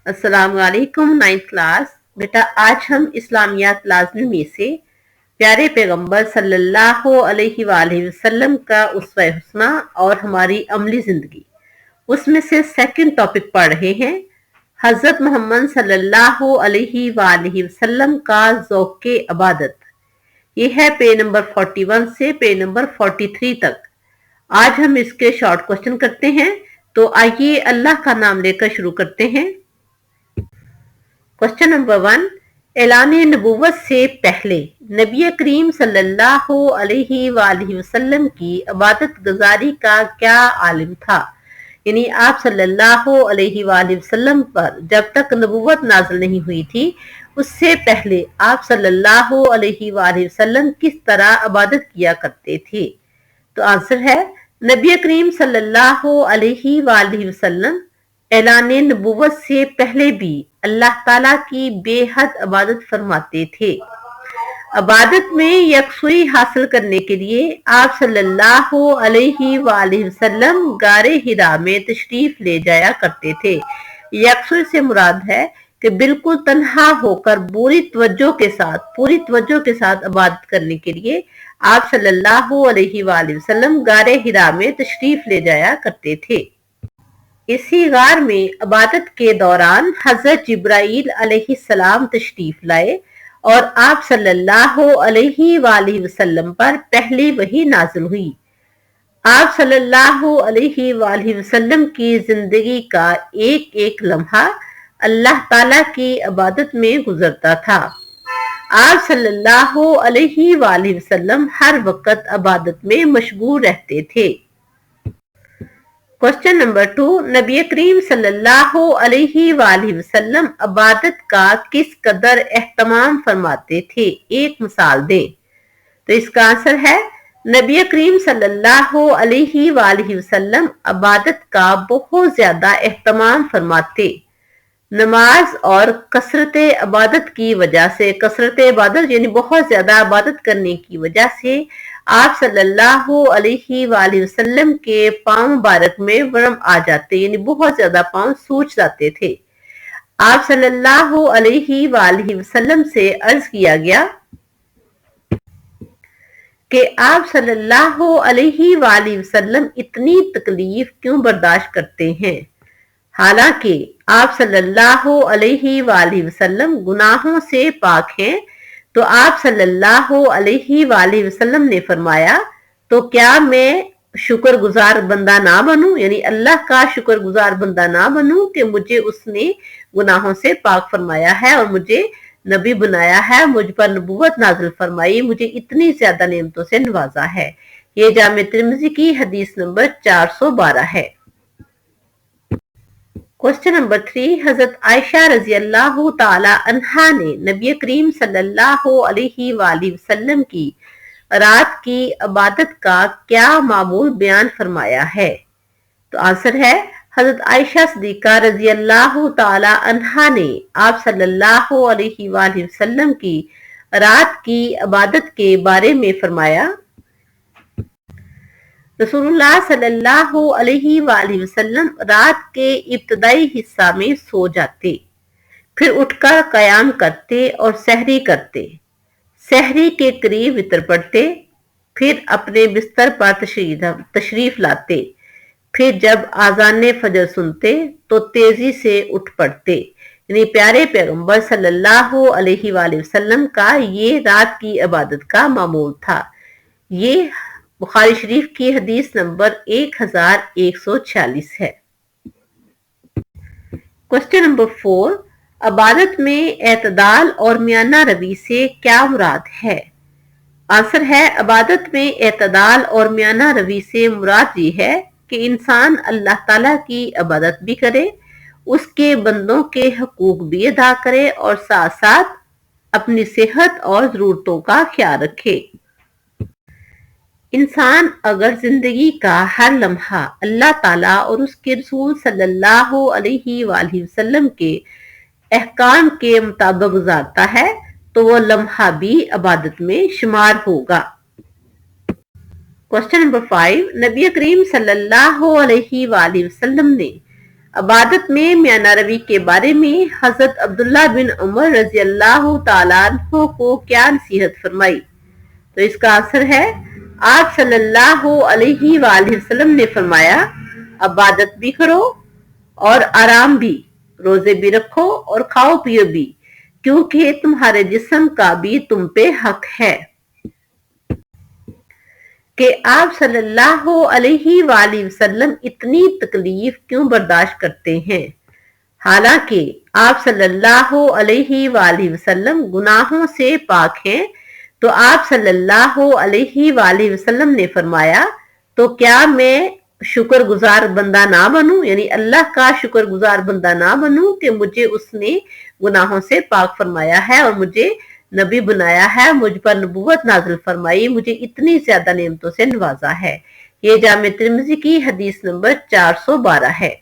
अस्सलाम वालेकुम। 9th class. बेटा आज हम इस्लामियात लाज़मी में से प्यारे पैगंबर सल्लल्लाहु अलैहि वसल्लम का उसवा हुस्ना और हमारी अमली जिंदगी उसमें से सेकंड टॉपिक पढ़ रहे हैं। हजरत मोहम्मद सल्लल्लाहु अलैहि वसल्लम का ज़ौक़े इबादत। ये है पेज नंबर 41 से पेज नंबर 43 तक। आज हम इसके शॉर्ट क्वेश्चन करते हैं। तो आइए अल्लाह का नाम लेकर शुरू करते हैं। क्वेश्चन नंबर 1, ऐलान नबूवत से पहले नबी करीम सल्लल्लाहु अलैहि वसल्लम की इबादत गुजारी का क्या आलिम था? यानी आप सल्लल्लाहु अलैहि वसल्लम पर जब तक नबूवत नाज़िल नहीं हुई थी उससे पहले आप सल्लल्लाहु अलैहि वसल्लम किस तरह इबादत किया करते थे? तो आंसर है नबी करीम सल्लल्लाहु अलैहि वसल्लम ऐलान नबूवत से पहले भी अल्लाह ताला की बेहद इबादत फरमाते थे। इबादत में यकसुई हासिल करने के लिए आप सल्लल्लाहु अलैहि वसल्लम गारे हिरा में तशरीफ ले जाया करते थे। यकसुई से मुराद है कि बिल्कुल तन्हा होकर पूरी तवज्जो के साथ इबादत करने के लिए आप सल्लल्लाहु अलैहि वसल्लम गारे हिरा में तशरीफ ले जाया करते थे। इसी गार में इबादत के दौरान हजरत जिब्राइल अलैहिस्सलाम तशरीफ लाए और आप सल्लल्लाहु अलैहि वसल्लम पर पहली वही नाजिल हुई। आप सल्लल्लाहु अलैहि वसल्लम की जिंदगी का एक एक लम्हा अल्लाह ताला की इबादत में गुजरता था। आप सल्लल्लाहु अलैहि वसल्लम हर वक्त इबादत में मशगूल रहते थे। क्वेश्चन नंबर 2, नबी करीम सल्लल्लाहु अलैहि वसल्लम इबादत का किस कदर एहतमाम फरमाते थे? एक मिसाल दें। तो इसका आंसर है नबी करीम सल्लल्लाहु अलैहि वसल्लम इबादत का बहुत ज्यादा एहतमाम फरमाते। नमाज और कसरत इबादत की वजह से, कसरत इबादत यानी बहुत ज्यादा इबादत करने की वजह से आप सल्लल्लाहु अलैहि वसल्लम के पांव मुबारक में वर्म आ जाते, यानी बहुत ज्यादा पांव सूज जाते थे। आप सल्लल्लाहु अलैहि वसल्लम से अर्ज किया गया कि आप सल्लल्लाहु अलैहि वसल्लम इतनी तकलीफ क्यों बर्दाश्त करते हैं, हालांकि आप सल्लल्लाहु अलैहि वसल्लम गुनाहों से पाक हैं। तो आप सल्लल्लाहु अलैहि वसल्लम ने फरमाया, तो क्या मैं शुक्रगुजार बंदा ना बनूं, यानी अल्लाह का शुक्रगुजार बंदा ना बनूं कि मुझे उसने गुनाहों से पाक फरमाया है और मुझे नबी बनाया है, मुझ पर नबूवत नाजिल फरमाई, मुझे इतनी ज्यादा नेमतों से नवाजा है। ये जामे तिर्मिज़ी की हदीस नंबर 412 है। क्वेश्चन नंबर 3, हजरत आयशा रजी अल्लाह ताला अन्हा ने नबी करीम सल्लल्लाहु अलैहि वसल्लम की रात की इबादत का क्या मामूल बयान फरमाया है? तो आंसर है हजरत आयशा सिद्दीका रजी अल्लाह ताला अन्हा ने आप सल्लल्लाहु अलैहि वसल्लम की रात की इबादत के बारे में फरमाया, रसूलुल्लाह सल्लल्लाहु अलैहि वसल्लम रात के इब्तदाई हिस्सा में सो जाते, फिर उठकर कयाम करते और सहरी करते, सहरी के करीब वितर पड़ते, फिर अपने बिस्तर पर तशरीफ लाते, फिर जब आजान फजर सुनते तो तेजी से उठ पड़ते। यानी प्यारे पैगंबर सल्लल्लाहु अलैहि वसल्लम का ये रात की इबादत का मामूल था। ये बुखारी शरीफ की हदीस नंबर 1146 है। क्वेश्चन नंबर 4, इबादत में एतदाल और मियाना रवी से क्या मुराद है? आंसर है इबादत में एतदाल और मियाना रवी से मुराद ये है कि इंसान अल्लाह ताला की इबादत भी करे, उसके बंदों के हकूक भी अदा करे और साथ साथ अपनी सेहत और जरूरतों का ख्याल रखे। इंसान अगर जिंदगी का हर लम्हा अल्लाह ताला और उसके रसूल सल्लल्लाहु अलैहि वसल्लम के अहकाम के मुताबिक गुजारता है तो वो लम्हा भी इबादत में शुमार होगा। क्वेश्चन नंबर 5, नबी करीम सल्लल्लाहु अलैहि वसल्लम ने عبادت میں میانہ روی کے بارے میں حضرت عبداللہ بن عمر رضی اللہ تعالیٰ عنہ کو کیا نصیحت فرمائی؟ تو اس کا آنسر ہے آپ صلی اللہ علیہ وآلہ وسلم نے فرمایا عبادت بھی کرو اور آرام بھی، روزے بھی رکھو اور کھاؤ پیو بھی، کیونکہ تمہارے جسم کا بھی تم پہ حق ہے۔ کہ آپ صلی اللہ علیہ وآلہ وسلم اتنی تکلیف کیوں برداشت کرتے ہیں، حالانکہ آپ صلی اللہ علیہ وآلہ وسلم گناہوں سے پاک ہیں؟ تو آپ صلی اللہ علیہ وآلہ وسلم نے فرمایا تو کیا میں شکر گزار بندہ نہ بنوں، یعنی اللہ کا شکر گزار بندہ نہ بنوں کہ مجھے اس نے گناہوں سے پاک فرمایا ہے اور مجھے نبی بنایا ہے، مجھ پر نبوت نازل فرمائی، مجھے اتنی زیادہ نعمتوں سے نوازا ہے۔ یہ جامع ترمذی کی حدیث نمبر 412 ہے۔